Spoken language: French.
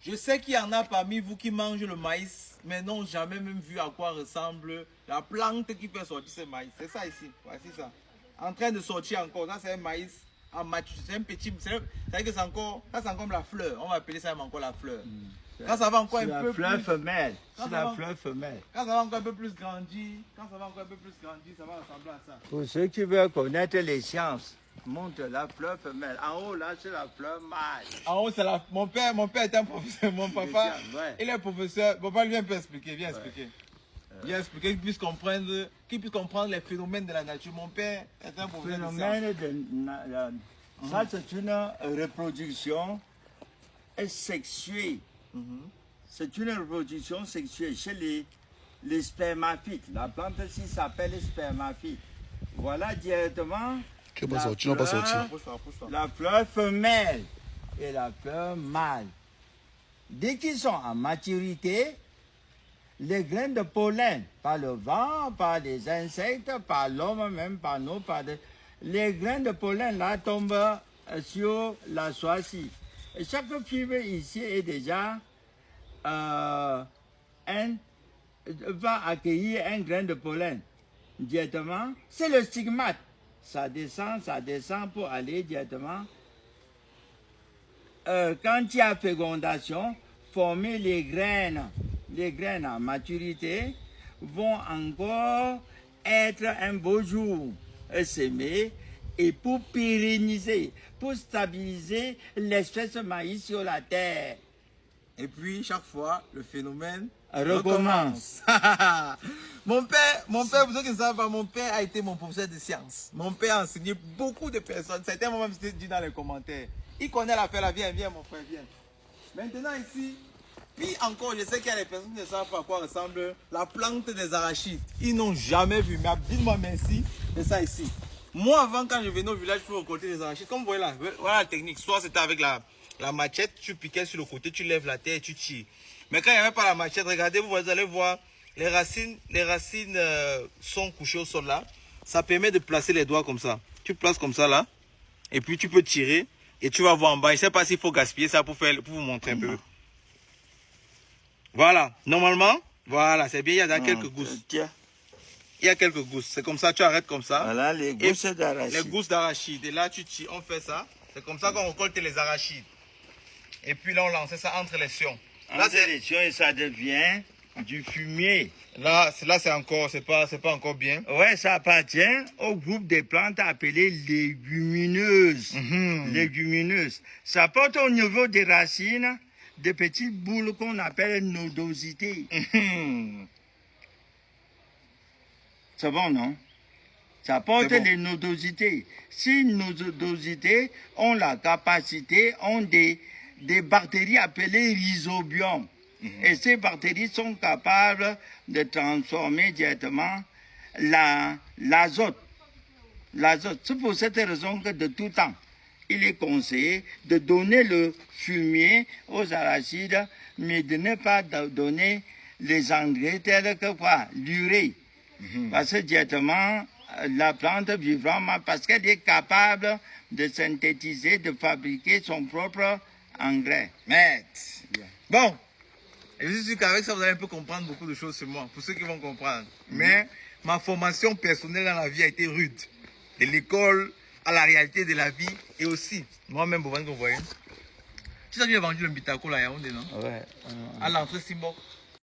Je sais qu'il y en a parmi vous qui mangent le maïs, mais n'ont jamais même vu à quoi ressemble la plante qui fait sortir ce maïs. C'est ça ici, voici ça. En train de sortir encore, ça c'est un maïs en maturité, c'est un petit, c'est que c'est encore, ça c'est encore la fleur, on va appeler ça encore la fleur. Quand ça va encore un peu plus... C'est la fleur femelle, c'est la fleur femelle. Quand ça va encore un peu plus grandir, ça va ressembler à ça. Pour ceux qui veulent connaître les sciences, montre la fleur femelle. En haut, là, c'est la fleur mâle. En haut, c'est la... Mon père est un professeur. Mon papa, il est professeur. Papa, lui, viens expliquer. Viens expliquer. Viens expliquer, qu'il puisse comprendre les phénomènes de la nature. Mon père est un professeur ça, c'est une reproduction sexuée. C'est une reproduction sexuée chez les spermaphites. La plante ici s'appelle spermaphyte. Voilà directement la fleur femelle et la fleur mâle. Dès qu'ils sont en maturité, les graines de pollen, par le vent, par les insectes, par l'homme même, par nous, les graines de pollen là tombent sur la soie-ci. Et chaque fibre ici est déjà va accueillir un grain de pollen directement. C'est le stigmate. Ça descend pour aller directement. Quand il y a fécondation, former les graines en maturité vont encore être un beau jour semées et pour pérenniser, pour stabiliser l'espèce maïs sur la terre. Et puis, chaque fois, le phénomène recommence. Mon père, pour ceux qui ne savent pas, mon père a été mon professeur de sciences. Mon père a enseigné beaucoup de personnes. Certains m'ont même dit dans les commentaires. Il connaît l'affaire, là, viens, mon frère, viens. Maintenant, ici, puis encore, je sais qu'il y a des personnes qui ne savent pas à quoi ressemble la plante des arachides. Ils n'ont jamais vu. Mais dites-moi merci de ça ici. Moi, avant, quand je venais au village pour récolter des arachides, comme vous voyez là, voilà la technique. Soit c'était avec la machette, tu piquais sur le côté, tu lèves la terre et tu tires. Mais quand il n'y avait pas la machette, regardez, vous allez voir, les racines sont couchées au sol là. Ça permet de placer les doigts comme ça. Tu places comme ça là, et puis tu peux tirer, et tu vas voir en bas. Je ne sais pas s'il faut gaspiller ça pour vous montrer un peu. Voilà, normalement, voilà, c'est bien, il y a quelques gousses. Il y a quelques gousses, c'est comme ça, tu arrêtes comme ça. Voilà les gousses d'arachide. Les gousses d'arachide, et là tu tires, on fait ça. C'est comme ça qu'on récolte les arachides. Et puis là, on lance ça entre les sions. Là, c'est les sions et ça devient du fumier. Là c'est encore, c'est pas encore bien. Ouais, ça appartient au groupe des plantes appelées légumineuses. Légumineuses. Ça porte au niveau des racines des petites boules qu'on appelle nodosités. C'est bon, non? Ça porte les nodosités. Ces nodosités ont la capacité, ont des bactéries appelées rhizobium. Et ces bactéries sont capables de transformer directement l'azote. C'est pour cette raison que de tout temps, il est conseillé de donner le fumier aux arachides, mais de ne pas donner les engrais tels que quoi? L'urée. Parce que directement, la plante vivra mal parce qu'elle est capable de synthétiser, de fabriquer son propre engrais. Bon, je suis sûr qu'avec ça, vous allez un peu comprendre beaucoup de choses sur moi, pour ceux qui vont comprendre. Mais ma formation personnelle dans la vie a été rude. De l'école à la réalité de la vie et aussi, moi-même, vous voyez. Tu sais que j'ai vendu le Mbitako là à Yaoundé, non? Ouais. À l'entrée Simbok.